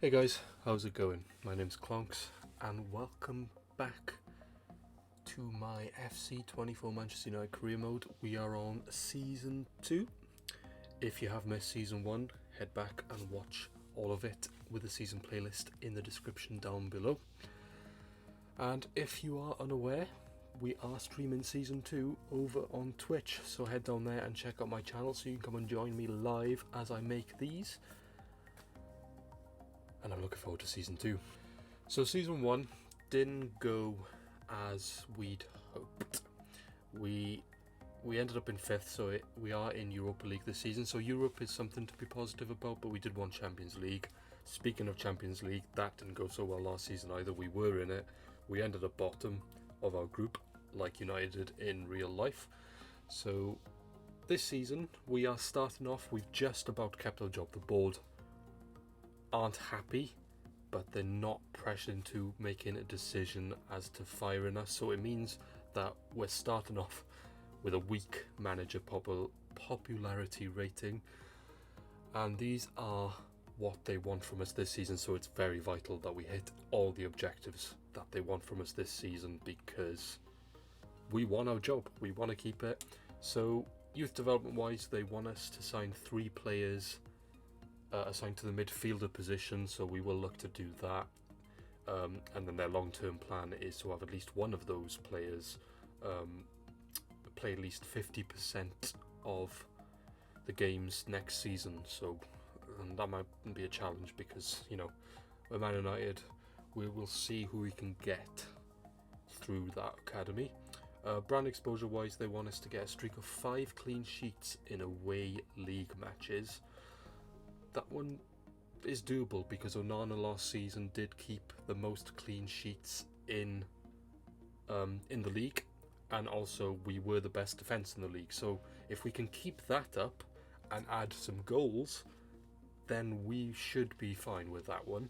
Hey guys, how's it going? My name's Clonks and welcome back to my FC 24 Manchester United career mode. We are on season 2. If you have missed season 1, head back and watch all of it with the season playlist in the description down below. And if you are unaware, we are streaming season 2 over on Twitch, so head down there and check out my channel so you can come and join me live as I make these. And I'm looking forward to season 2. So season 1 didn't go as we'd hoped. We ended up in 5th, so we are in Europa League this season. So Europe is something to be positive about, but we did want Champions League. Speaking of Champions League, that didn't go so well last season either. We were in it. We ended up bottom of our group, like United in real life. So this season, we are starting off. We've just about kept our job. The board aren't happy, but they're not pressured into making a decision as to firing us, so it means that we're starting off with a weak manager popularity rating, and these are what they want from us this season. So it's very vital that we hit all the objectives that they want from us this season, because we want our job, we want to keep it. So youth development wise, they want us to sign 3 players assigned to the midfielder position, so we will look to do that, and then their long-term plan is to have at least one of those players play at least 50% of the games next season. So and that might be a challenge because, you know, we're Man United. We will see who we can get through that academy. Brand exposure wise, they want us to get a streak of 5 clean sheets in away league matches. That one is doable because Onana last season did keep the most clean sheets in the league, and also we were the best defence in the league. So if we can keep that up and add some goals, then we should be fine with that one.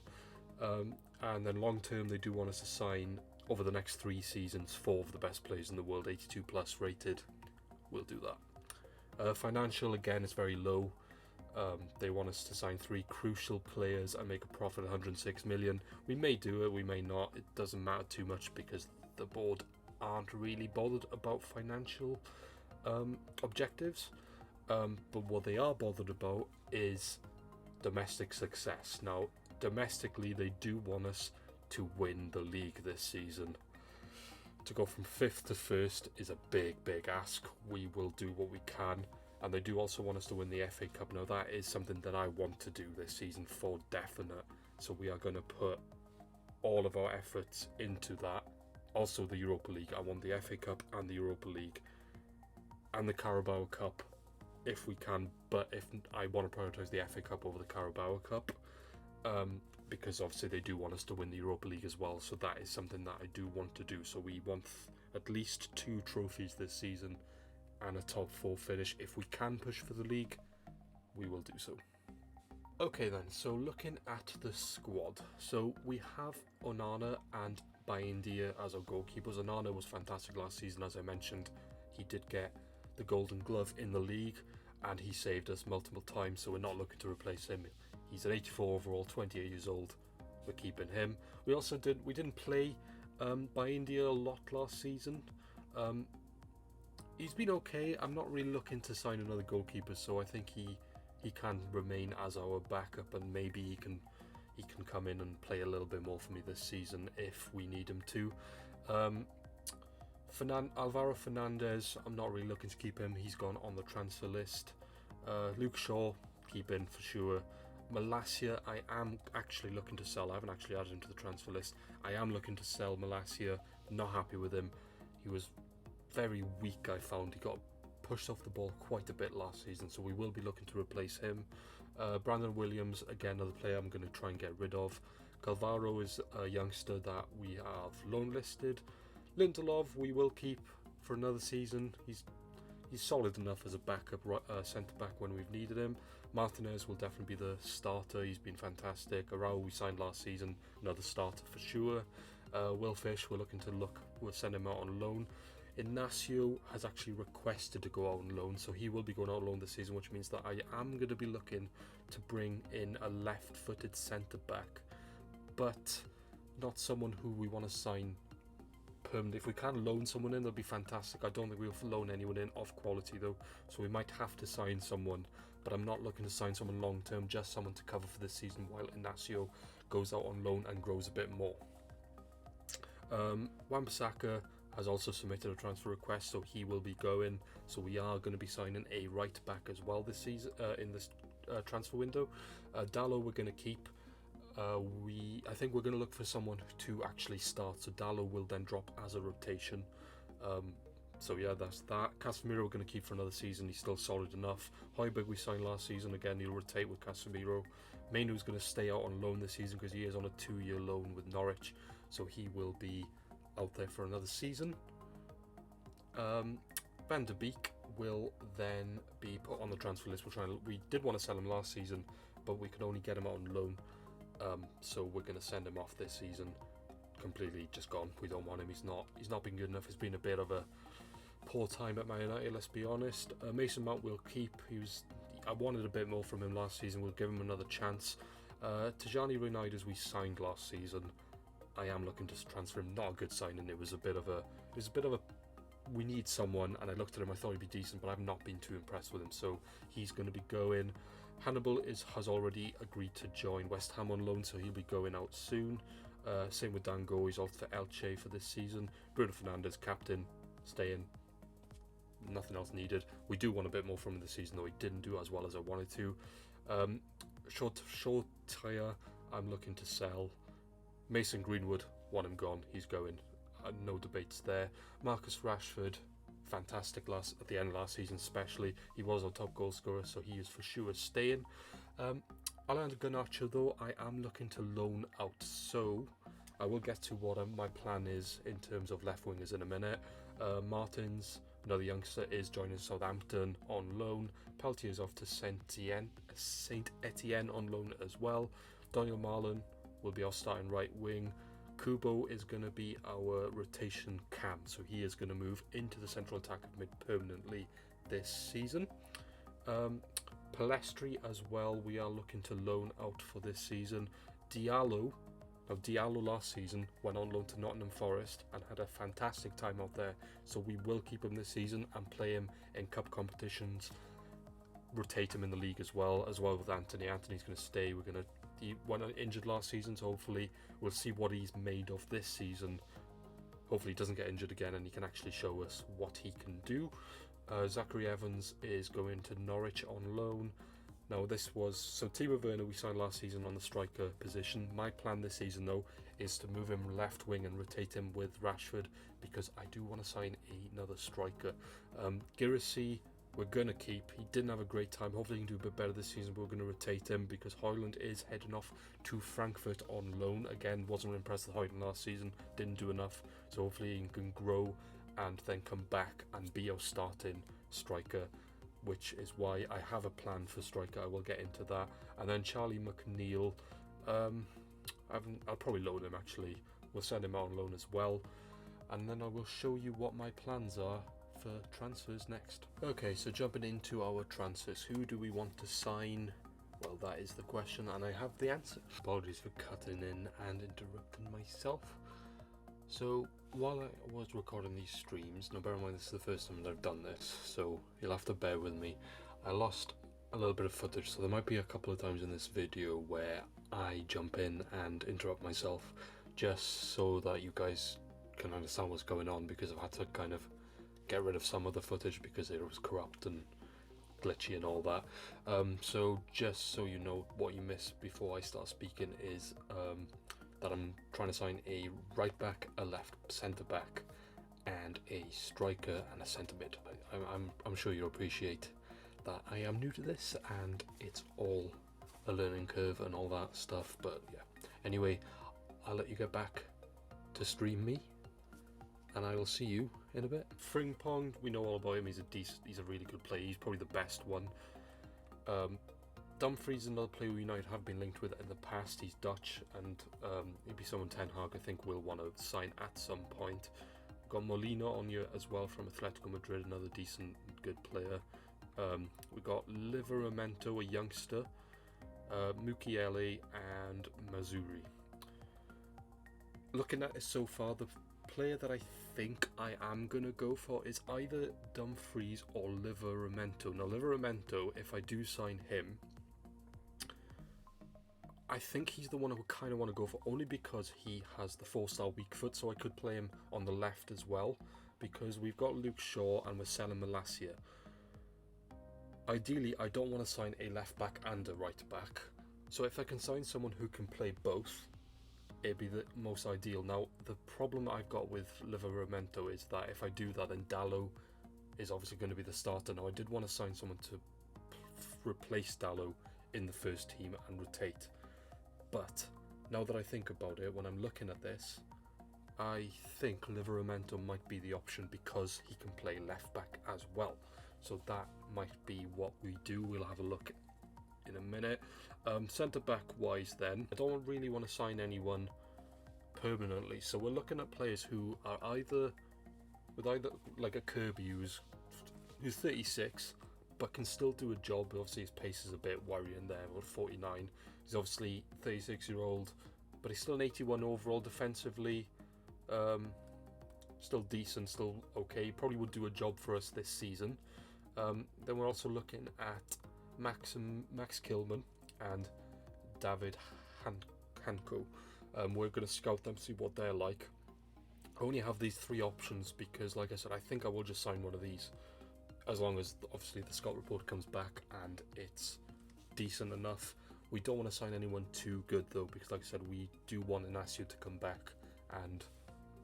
And then long term, they do want us to sign over the next 3 seasons 4 of the best players in the world, 82 plus rated. We'll do that. Financial, again, is very low. They want us to sign 3 crucial players and make a profit of 106 million. We may do it, we may not. It doesn't matter too much because the board aren't really bothered about financial objectives. But what they are bothered about is domestic success. Now, domestically, they do want us to win the league this season. To go from 5th to 1st is a big ask. We will do what we can. And they do also want us to win the FA Cup. Now that is something that I want to do this season for definite. So we are going to put all of our efforts into that. Also the Europa League. I want the FA Cup and the Europa League. And the Carabao Cup if we can. But if I want to prioritise the FA Cup over the Carabao Cup. Because obviously they do want us to win the Europa League as well. So that is something that I do want to do. So we want at least 2 trophies this season and a top 4 finish. If we can push for the league, we will do so. Okay then, so looking at the squad. So we have Onana and Baindia as our goalkeepers. Onana was fantastic last season, as I mentioned. He did get the Golden Glove in the league and he saved us multiple times, so we're not looking to replace him. He's an 84 overall, 28 years old. We're keeping him. We didn't play Baindia a lot last season. He's been okay. I'm not really looking to sign another goalkeeper, so I think he can remain as our backup, and maybe he can come in and play a little bit more for me this season if we need him to. Alvaro Fernandez, I'm not really looking to keep him. He's gone on the transfer list. Luke Shaw, keep in for sure. Malacia, I am actually looking to sell. I haven't actually added him to the transfer list. I am looking to sell Malacia. Not happy with him. He was very weak, I found. He got pushed off the ball quite a bit last season, so we will be looking to replace him. Brandon Williams, again, another player I'm going to try and get rid of. Calvaro is a youngster that we have loan listed. Lindelof we will keep for another season. He's solid enough as a backup centre back when we've needed him. Martinez will definitely be the starter. He's been fantastic. Arau we signed last season, another starter for sure. Will Fish, we'll send him out on loan. Ignacio has actually requested to go out on loan, so he will be going out on loan this season, which means that I am going to be looking to bring in a left-footed centre-back, but not someone who we want to sign permanently. If we can loan someone in, that'll be fantastic. I don't think we'll loan anyone in of quality though, so we might have to sign someone, but I'm not looking to sign someone long-term, just someone to cover for this season while Inacio goes out on loan and grows a bit more. Wan-Bissaka has also submitted a transfer request, so he will be going. So we are going to be signing a right back as well this season in this transfer window. Dalot we're going to keep. I think we're going to look for someone to actually start. So Dalot will then drop as a rotation. So yeah, that's that. Casemiro we're going to keep for another season. He's still solid enough. Højbjerg we signed last season. Again, he'll rotate with Casemiro. Mainu's going to stay out on loan this season because he is on a 2-year loan with Norwich. So he will be out there for another season. Van de Beek will then be put on the transfer list. We did want to sell him last season, but we could only get him out on loan. So we're going to send him off this season. Completely just gone. We don't want him. He's not been good enough. It's been a bit of a poor time at Man United, let's be honest. Mason Mount will keep. I wanted a bit more from him last season. We'll give him another chance. Tijani Reunited we signed last season. I am looking to transfer him. Not a good signing. It was a bit of a. We need someone, and I looked at him. I thought he'd be decent, but I've not been too impressed with him. So he's going to be going. Hannibal has already agreed to join West Ham on loan, so he'll be going out soon. Same with Dango. He's off to Elche for this season. Bruno Fernandes, captain, staying. Nothing else needed. We do want a bit more from him this season, though he didn't do as well as I wanted to. Short tire. I'm looking to sell. Mason Greenwood, want him gone. He's going. No debates there. Marcus Rashford, fantastic at the end of last season, especially. He was our top goal scorer, so he is for sure staying. Alejandro Garnacho, though, I am looking to loan out. So I will get to what my plan is in terms of left wingers in a minute. Martins, another youngster, is joining Southampton on loan. Peltier is off to Saint Etienne on loan as well. Daniel Marlon will be our starting right wing. Kubo is going to be our rotation cam, so he is going to move into the central attack of mid permanently this season. Palestri as well, we are looking to loan out for this season. Diallo last season went on loan to Nottingham Forest and had a fantastic time out there, so we will keep him this season and play him in cup competitions, rotate him in the league as well with Anthony. Anthony's going to stay. He went injured last season, so hopefully we'll see what he's made of this season. Hopefully he doesn't get injured again and he can actually show us what he can do. Zachary Evans is going to Norwich on loan. Now Timo Werner we signed last season on the striker position. My plan this season though is to move him left wing and rotate him with Rashford, because I do want to sign another striker. Girassi we're going to keep. He didn't have a great time. Hopefully he can do a bit better this season, but we're going to rotate him because Højlund is heading off to Frankfurt on loan. Again, wasn't impressed with Højlund last season. Didn't do enough. So hopefully he can grow and then come back and be our starting striker, which is why I have a plan for striker. I will get into that. And then Charlie McNeil. I'll probably loan him actually. We'll send him out on loan as well. And then I will show you what my plans are for transfers next. Okay, so jumping into our transfers, who do we want to sign? Well, that is the question, and I have the answer. Apologies for cutting in and interrupting myself. So while I was recording these streams, now bear in mind this is the first time that I've done this, so you'll have to bear with me. I lost a little bit of footage, so there might be a couple of times in this video where I jump in and interrupt myself, just so that you guys can understand what's going on, because I've had to kind of get rid of some of the footage because it was corrupt and glitchy and all that. So just so you know, what you missed before I start speaking is that I'm trying to sign a right back, a left centre back, and a striker and a centre mid. I'm sure you'll appreciate that I am new to this and it's all a learning curve and all that stuff, but yeah. Anyway, I'll let you get back to stream me, and I will see you in a bit. Frimpong, we know all about him. He's a really good player. He's probably the best one. Dumfries is another player United have been linked with in the past. He's Dutch, and he'd be someone Ten Hag I think will want to sign at some point. Got Molina on here as well from Atletico Madrid, another decent, good player. We got Livramento, a youngster. Mukiele and Mazuri. Looking at it so far, the player that I think I am going to go for is either Dumfries or Livramento. Now, Livramento, if I do sign him, I think he's the one I would kind of want to go for, only because he has the 4-star weak foot, so I could play him on the left as well, because we've got Luke Shaw and we're selling Malacia. Ideally, I don't want to sign a left back and a right back, so if I can sign someone who can play both, it'd be the most ideal. Now, the problem I've got with Livramento is that if I do that, then Dalot is obviously going to be the starter. Now, I did want to sign someone to replace Dalot in the first team and rotate. But now that I think about it, when I'm looking at this, I think Livramento might be the option because he can play left back as well. So that might be what we do. We'll have a look in a minute. Centre back wise then, I don't really want to sign anyone permanently. So we're looking at players who are either like a Kirby who's 36 but can still do a job. Obviously his pace is a bit worrying there, or 49. He's obviously 36-year-old, but he's still an 81 overall defensively. Still decent, still okay. Probably would do a job for us this season. Then we're also looking at Max Kilman and David Hanko. We're going to scout them, see what they're like. I only have these 3 options because, like I said, I think I will just sign one of these, as long as obviously the scout report comes back and it's decent enough. We don't want to sign anyone too good though, because like I said, we do want Inacio to come back and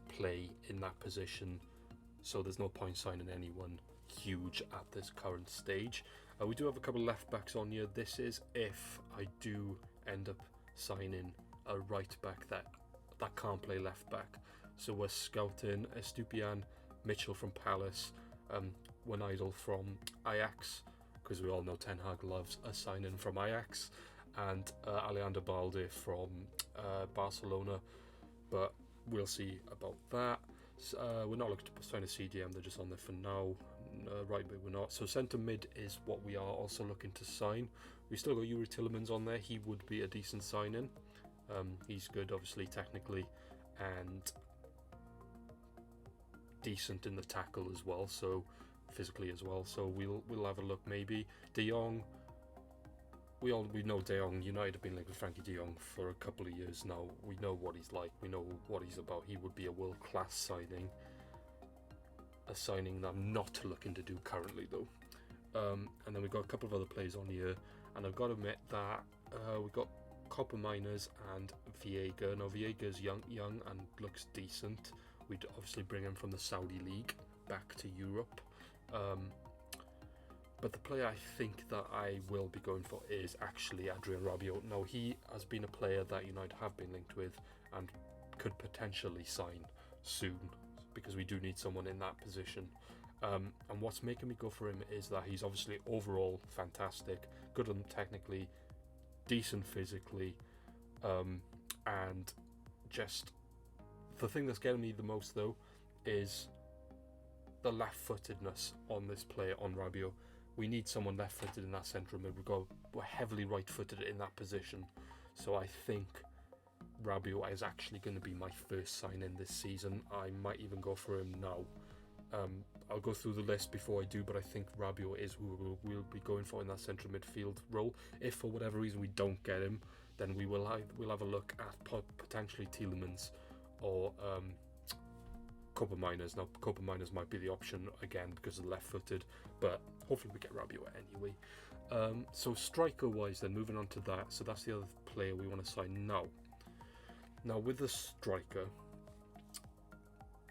play in that position, so there's no point signing anyone huge at this current stage. We do have a couple of left backs on here. This is if I do end up signing a right back that can't play left back. So we're scouting Estupiñán, Mitchell from Palace, Wijnaldum from Ajax, because we all know Ten Hag loves a signing from Ajax, and Alejandro Balde from Barcelona, but we'll see about that. We're not looking to sign a CDM, they're just on there for now. Right, but we're not. So centre mid is what we are also looking to sign. We still got Yuri Tillemans on there. He would be a decent sign-in. He's good, obviously, technically, and decent in the tackle as well, so physically as well. So we'll have a look. Maybe De Jong. We know De Jong. United have been linked with Frankie De Jong for a couple of years now. We know what he's like. We know what he's about. He would be a world-class signing. A signing that I'm not looking to do currently though. And then we've got a couple of other players on here, and I've got to admit that we've got Copper Miners and Viega. Now Viega's young and looks decent. We'd obviously bring him from the Saudi League back to Europe. But the player I think that I will be going for is actually Adrien Rabiot. Now he has been a player that United have been linked with and could potentially sign soon, because we do need someone in that position. And what's making me go for him is that he's obviously overall fantastic, good on technically, decent physically, and just the thing that's getting me the most though is the left-footedness on this player, on Rabiot. We need someone left-footed in that central mid. We're heavily right-footed in that position, so I think Rabiot is actually going to be my first sign-in this season. I might even go for him now. I'll go through the list before I do, but I think Rabiot is who we'll be going for in that central midfield role. If for whatever reason we don't get him, then we'll have a look at potentially Tielemans or Copper Miners. Now Copper Miners might be the option again because of the left-footed, but hopefully we get Rabiot anyway. So striker-wise, then moving on to that. So that's the other player we want to sign now. Now with the striker,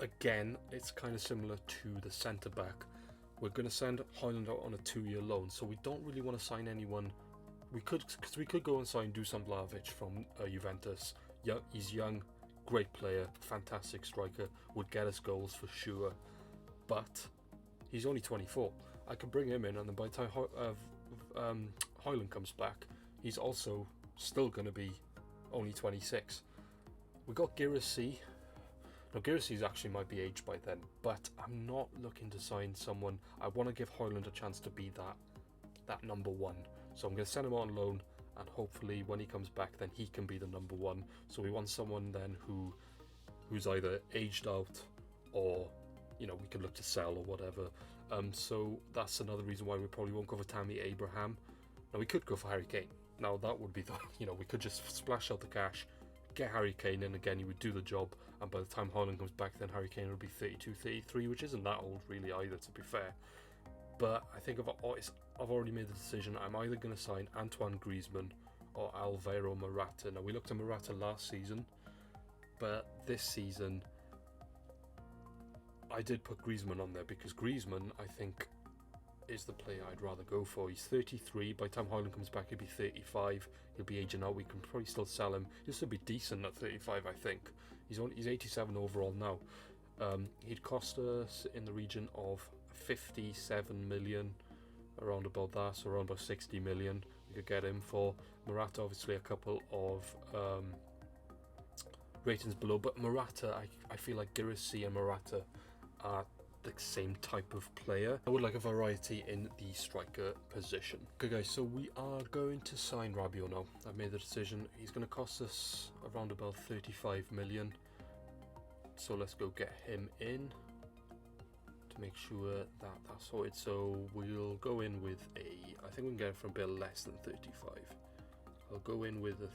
again, it's kind of similar to the centre-back. We're going to send Højlund out on a 2-year loan, so we don't really want to sign anyone. We could go and sign Dusan Vlahovic from Juventus. He's young, great player, fantastic striker, would get us goals for sure, but he's only 24. I could bring him in, and then by the time Højlund comes back, he's also still going to be only 26. We got Girassi. Now Girassi actually might be aged by then, but I'm not looking to sign someone. I want to give Højlund a chance to be that number one. So I'm going to send him on loan, and hopefully when he comes back, then he can be the number one. So we want someone then who's either aged out, or we can look to sell or whatever. So that's another reason why we probably won't go for Tammy Abraham. Now we could go for Harry Kane. Now that would be we could just splash out the cash, get Harry Kane in again. He would do the job, and by the time Haaland comes back, then Harry Kane would be 32, 33, which isn't that old really either, to be fair. But I think I've already made the decision. I'm either going to sign Antoine Griezmann or Alvaro Morata. Now we looked at Morata last season, but this season I did put Griezmann on there because Griezmann, I think, is the player I'd rather go for. He's 33. By the time Haaland comes back, he'll be 35. He'll be aging out. We can probably still sell him. He'll still be decent at 35, I think. He's 87 overall now. He'd cost us in the region of 57 million, around about that, so around about 60 million we could get him for. Morata, obviously a couple of ratings below, but Morata, I feel like Girassi and Morata are the same type of player. I would like a variety in the striker position. Okay guys, so we are going to sign Rabiot now. I've made the decision. He's going to cost us around about 35 million. So let's go get him in to make sure that that's sorted. So we'll go in with I think we can get it for a bit less than 35. I'll go in with a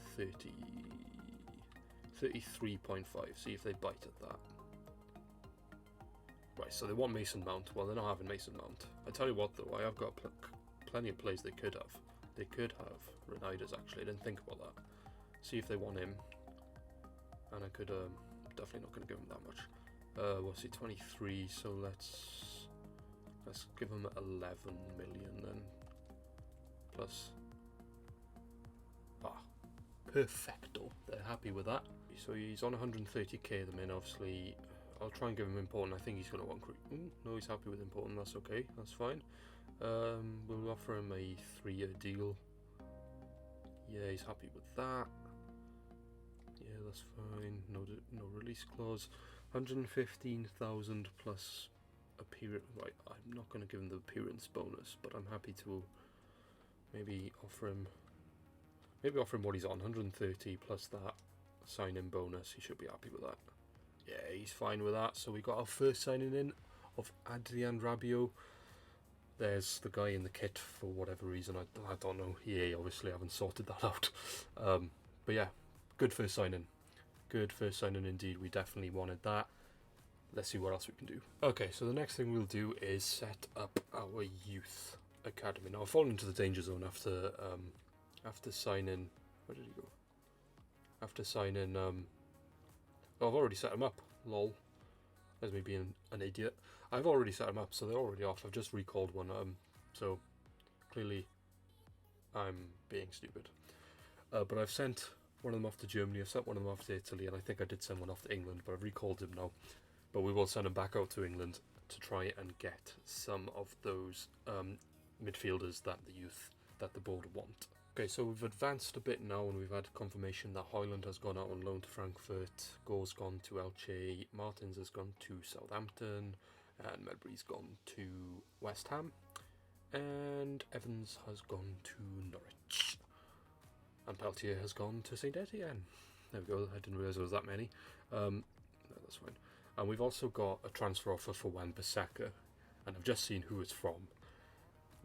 33.5, see if they bite at that. Right, so they want Mason Mount. Well, they're not having Mason Mount. I tell you what though, I have got plenty of plays they could have. They could have Reinides actually, I didn't think about that. See if they want him. And I could, definitely not going to give him that much. What's he, 23, so let's give him 11 million then. Plus, perfecto, they're happy with that. So he's on 130k at the minute, obviously. I'll try and give him important. I think he's going to want no, he's happy with important. That's okay. That's fine. We'll offer him a 3-year deal. Yeah, he's happy with that. Yeah, that's fine. No release clause. 115,000 plus appearance. Right, I'm not going to give him the appearance bonus, but I'm happy to maybe offer him what he's on. 130 plus that sign-in bonus. He should be happy with that. Yeah, he's fine with that. So we got our first signing in of Adrien Rabiot. There's the guy in the kit for whatever reason. I don't know. EA obviously haven't sorted that out. But yeah, good first signing. Good first signing indeed. We definitely wanted that. Let's see what else we can do. Okay, so the next thing we'll do is set up our youth academy. Now I've fallen into the danger zone after signing. Where did he go? After signing. Oh, I've already set them up. Lol. There's me being an idiot. I've already set them up, so they're already off. I've just recalled one. So clearly I'm being stupid. But I've sent one of them off to Germany. I've sent one of them off to Italy, and I think I did send one off to England. But I've recalled him now. But we will send him back out to England to try and get some of those midfielders that the board want. Okay, so we've advanced a bit now, and we've had confirmation that Højlund has gone out on loan to Frankfurt, Gore's gone to Elche, Martins has gone to Southampton, and Medbury's gone to West Ham, and Evans has gone to Norwich, and Peltier has gone to St Etienne. There we go, I didn't realise there was that many. No, that's fine. And we've also got a transfer offer for Wan-Bissaka, and I've just seen who it's from.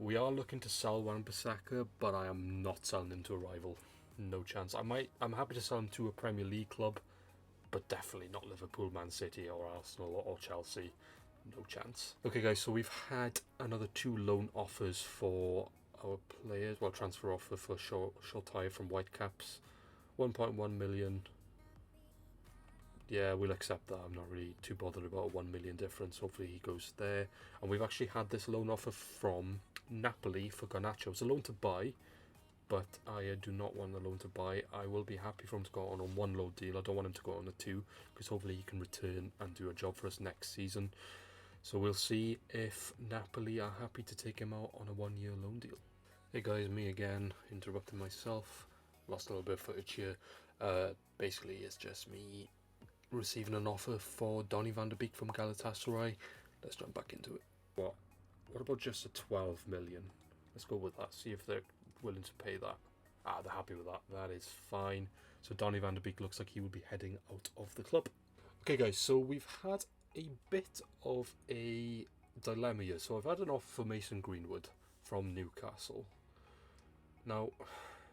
We are looking to sell Wan-Bissaka, but I am not selling him to a rival. No chance. I'm happy to sell him to a Premier League club, but definitely not Liverpool, Man City, or Arsenal, or Chelsea. No chance. Okay, guys, so we've had another 2 loan offers for our players. Well, transfer offer for Shortire from Whitecaps. 1.1 million. Yeah, we'll accept that. I'm not really too bothered about a 1 million difference. Hopefully he goes there. And we've actually had this loan offer from Napoli for Garnacho. It's a loan to buy, but I do not want the loan to buy. I will be happy for him to go on a 1 loan deal. I don't want him to go on a 2, because hopefully he can return and do a job for us next season. So we'll see if Napoli are happy to take him out on a 1-year loan deal. Hey guys, me again, interrupting myself. Lost a little bit of footage here. Basically it's just me receiving an offer for Donny van de Beek from Galatasaray. Let's jump back into it. What about just a 12 million? Let's go with that, see if they're willing to pay that. They're happy with that. That is fine. So Donny van de Beek looks like he will be heading out of the club. Okay, guys, so we've had a bit of a dilemma here. So I've had an offer for Mason Greenwood from Newcastle. Now,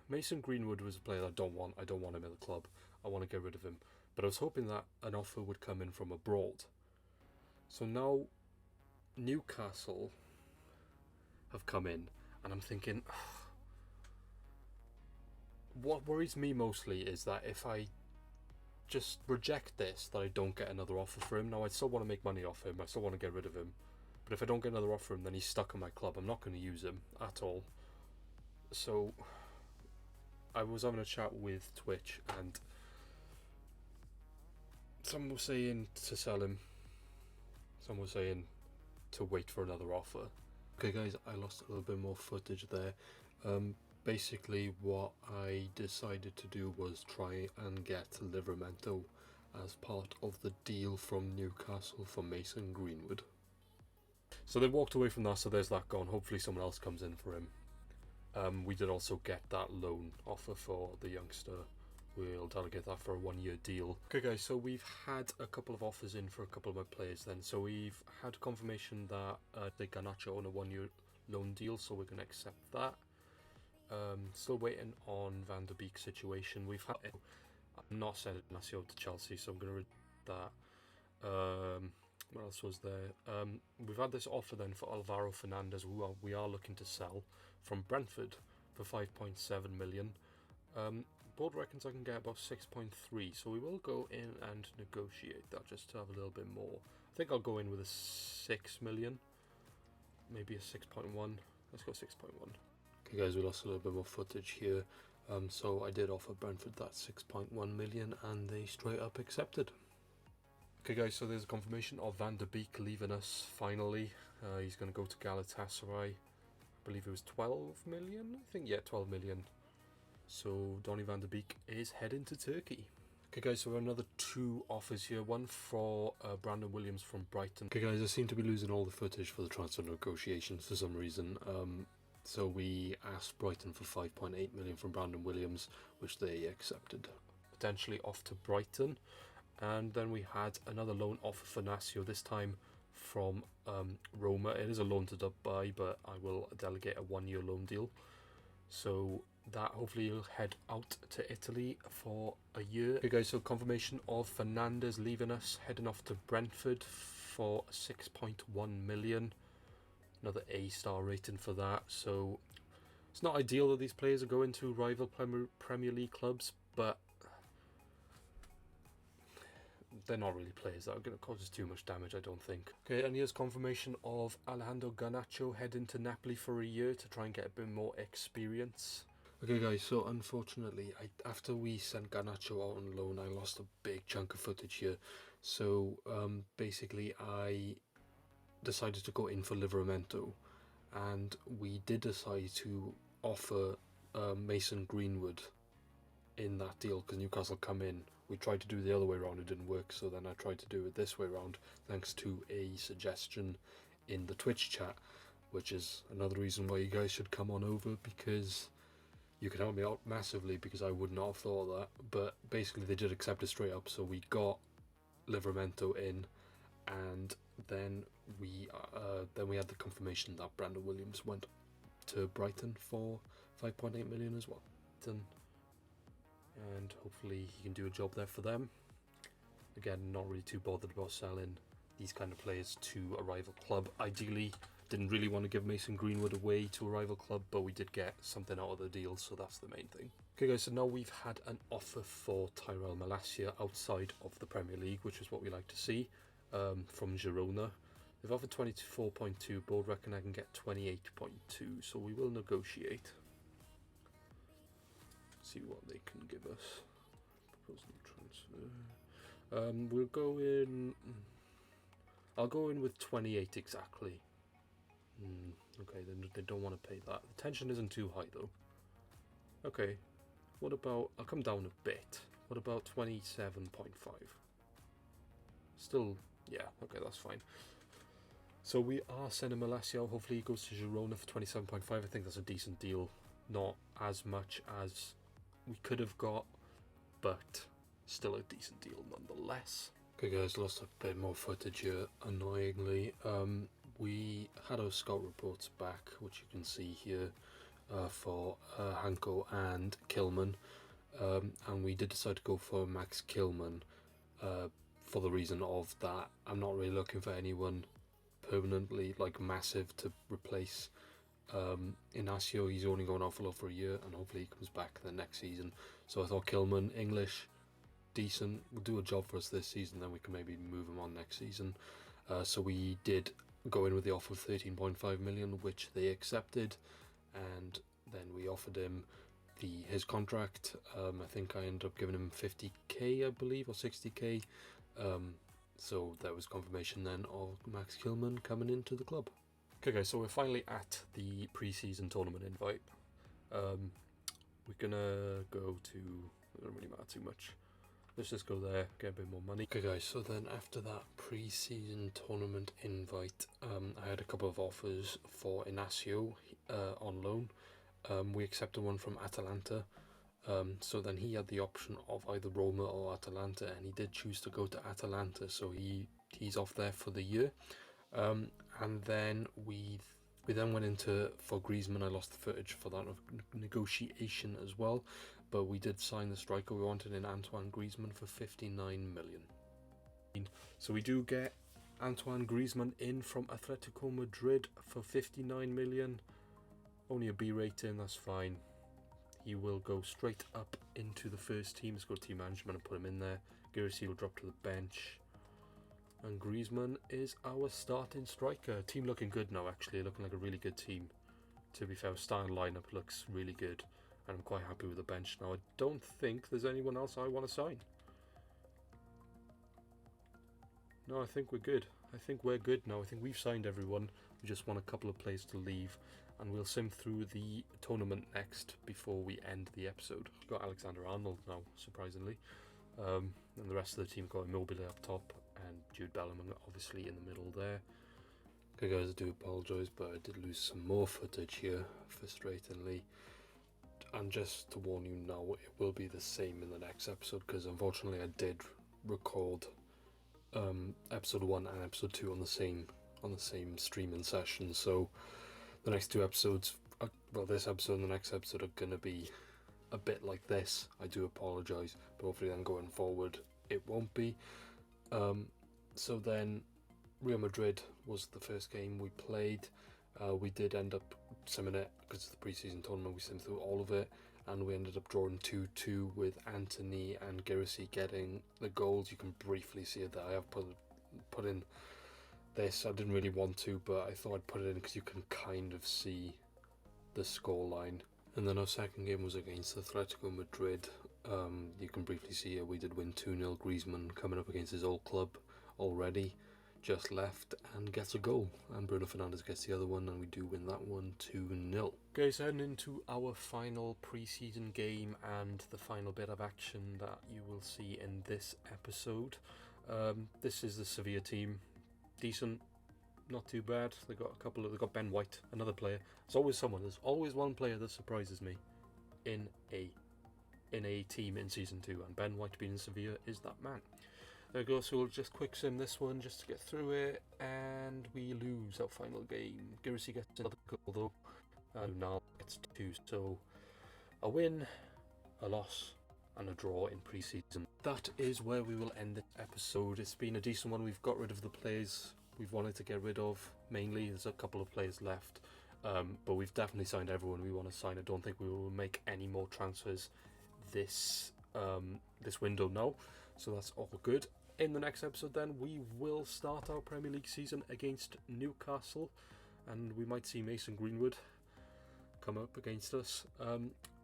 Mason Greenwood was a player that I don't want. I don't want him in the club. I want to get rid of him. But I was hoping that an offer would come in from abroad. So now Newcastle have come in, and I'm thinking, what worries me mostly is that if I just reject this, that I don't get another offer for him. Now, I still want to make money off him. I still want to get rid of him. But if I don't get another offer for him, then he's stuck in my club. I'm not going to use him at all. So I was having a chat with Twitch, and some were saying to sell him. Some were saying to wait for another offer. Okay, guys, I lost a little bit more footage there. Basically, what I decided to do was try and get Livramento as part of the deal from Newcastle for Mason Greenwood. So they walked away from that, so there's that gone. Hopefully someone else comes in for him. We did also get that loan offer for the youngster. We'll delegate that for a 1-year deal. Okay, guys, so we've had a couple of offers in for a couple of my players then. So we've had confirmation that they Garnacho on a 1-year loan deal, so we're going to accept that. Still waiting on Van der Beek's situation. We've had I'm not sending Nasio to Chelsea, so I'm going to read that. What else was there? We've had this offer then for Alvaro Fernandez, who we are looking to sell from Brentford for 5.7 million. Board reckons I can get about 6.3, so we will go in and negotiate that just to have a little bit more. I think I'll go in with a 6 million, maybe a 6.1. Let's go 6.1. Okay, guys, we lost a little bit more footage here. So I did offer Brentford that 6.1 million, and they straight up accepted. Okay, guys, so there's a confirmation of Van der Beek leaving us finally. He's going to go to Galatasaray. I believe it was 12 million. I think, yeah, 12 million. So Donny van der Beek is heading to Turkey. Okay, guys, so we have another 2 offers here. One for Brandon Williams from Brighton. Okay, guys, I seem to be losing all the footage for the transfer negotiations for some reason. So we asked Brighton for 5.8 million from Brandon Williams, which they accepted. Potentially off to Brighton. And then we had another loan offer for Nasio, this time from Roma. It is a loan to Dubai, but I will delegate a 1-year loan deal. So that hopefully will head out to Italy for a year. Okay, guys, so confirmation of Fernandez leaving us, heading off to Brentford for 6.1 million. Another A-star rating for that. So it's not ideal that these players are going to rival Premier League clubs, but they're not really players that are going to cause us too much damage, I don't think. Okay, and here's confirmation of Alejandro Garnacho heading to Napoli for a year to try and get a bit more experience. Okay, guys, so unfortunately, after we sent Garnacho out on loan, I lost a big chunk of footage here. So basically, I decided to go in for Livramento, and we did decide to offer Mason Greenwood in that deal because Newcastle come in. We tried to do the other way around, it didn't work, so then I tried to do it this way around thanks to a suggestion in the Twitch chat, which is another reason why you guys should come on over, because you can help me out massively, because I would not have thought of that. But basically they did accept it straight up, so we got Livramento in, and then we had the confirmation that Brandon Williams went to Brighton for 5.8 million as well. And hopefully he can do a job there for them. Again, not really too bothered about selling these kind of players to a rival club. Ideally, didn't really want to give Mason Greenwood away to a rival club, but we did get something out of the deal, so that's the main thing. Okay, guys, so now we've had an offer for Tyrell Malacia outside of the Premier League, which is what we like to see, from Girona. They've offered 24.2, board reckon I can get 28.2, so we will negotiate. See what they can give us. Proposal transfer. We'll go in. I'll go in with 28 exactly. Okay, then they don't want to pay that. The tension isn't too high though. Okay, what about? I'll come down a bit. What about 27.5? Still, yeah. Okay, that's fine. So we are sending Malacia. Hopefully he goes to Girona for 27.5. I think that's a decent deal. not as much as we could have got, but still a decent deal nonetheless. Okay guys, lost a bit more footage here, annoyingly. We had our scout reports back, which you can see here, for Hanko and Kilman, and we did decide to go for Max Kilman, for the reason of that I'm not really looking for anyone permanently, like massive, to replace Inacio. He's only going off for a year, and hopefully he comes back the next season. So I thought Kilman, English, decent, will do a job for us this season, then we can maybe move him on next season. So we did go in with the offer of 13.5 million, which they accepted, and then we offered him his contract. I think I ended up giving him 50k, I believe, or 60k. So that was confirmation then of Max Kilman coming into the club. Okay guys, so we're finally at the pre-season tournament invite. We're gonna go to, it doesn't really matter too much, let's just go there, get a bit more money. Okay guys, so then after that pre-season tournament invite, I had a couple of offers for Inacio on loan. We accepted one from Atalanta, so then he had the option of either Roma or Atalanta, and he did choose to go to Atalanta, so he's off there for the year. And then we then went into for Griezmann. I lost the footage for that negotiation as well, but we did sign the striker we wanted in Antoine Griezmann for 59 million. So we do get Antoine Griezmann in from Atletico Madrid for 59 million. Only a B rating, that's fine. He will go straight up into the first team. Let's go to team management and put him in there. Gerasi will drop to the bench. And Griezmann is our starting striker. Team looking good now, actually. Looking like a really good team. To be fair, starting lineup looks really good. And I'm quite happy with the bench now. I don't think there's anyone else I want to sign. No, I think we're good. I think we're good now. I think we've signed everyone. We just want a couple of players to leave. And we'll sim through the tournament next before we end the episode. We've got Alexander-Arnold now, surprisingly. And the rest of the team got Immobile up top and Jude Bellingham obviously in the middle there. Okay guys, I do apologise, but I did lose some more footage here, frustratingly. And just to warn you now, it will be the same in the next episode, because unfortunately I did record episode 1 and episode 2 on the same streaming session, so the next two episodes, well, this episode and the next episode are going to be a bit like this. I do apologise, but hopefully then going forward it won't be. So then Real Madrid was the first game we played. We did end up simming it because of the pre-season tournament. We simmed through all of it, and we ended up drawing 2-2 with Anthony and Gerasi getting the goals. You can briefly see it there. I have put in this. I didn't really want to, but I thought I'd put it in because you can kind of see the score line. And then our second game was against Atletico Madrid. You can briefly see here we did win 2-0. Griezmann coming up against his old club already, just left and gets a goal, and Bruno Fernandes gets the other one, and we do win that one 2-0. Guys, heading into our final pre-season game and the final bit of action that you will see in this episode. This is the Sevilla team. Decent, not too bad. They got Ben White, another player. There's always one player that surprises me in a team in season 2, and Ben White being in Sevilla is that man. There we go. So we'll just quick sim this one just to get through it, and we lose our final game. Gerasi gets another goal though, and now gets 2. So a win, a loss, and a draw in pre-season. That is where we will end this episode. It's been a decent one. We've got rid of the players we've wanted to get rid of, mainly. There's a couple of players left, but we've definitely signed everyone we want to sign. I don't think we will make any more transfers this window now, so that's all good. In the next episode then, we will start our Premier League season against Newcastle, and we might see Mason Greenwood come up against us.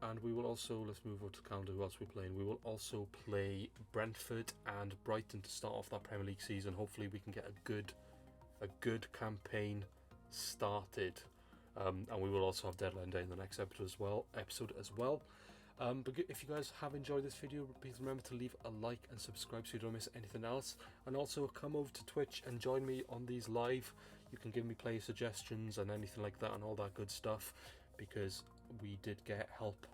And we will also, let's move over to the calendar, who else we're playing. We will also play Brentford and Brighton to start off that Premier League season. Hopefully we can get a good campaign started. And we will also have deadline day in the next episode as well. But if you guys have enjoyed this video, please remember to leave a like and subscribe so you don't miss anything else. And also come over to Twitch and join me on these live. You can give me player suggestions and anything like that and all that good stuff, because we did get help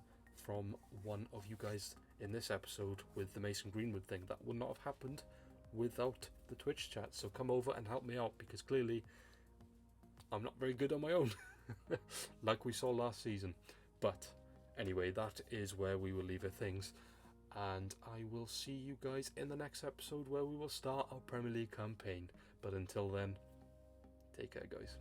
from one of you guys in this episode with the Mason Greenwood thing. That would not have happened without the Twitch chat. So come over and help me out, because clearly I'm not very good on my own, like we saw last season. But anyway, that is where we will leave it things. And I will see you guys in the next episode, where we will start our Premier League campaign. But until then, take care, guys.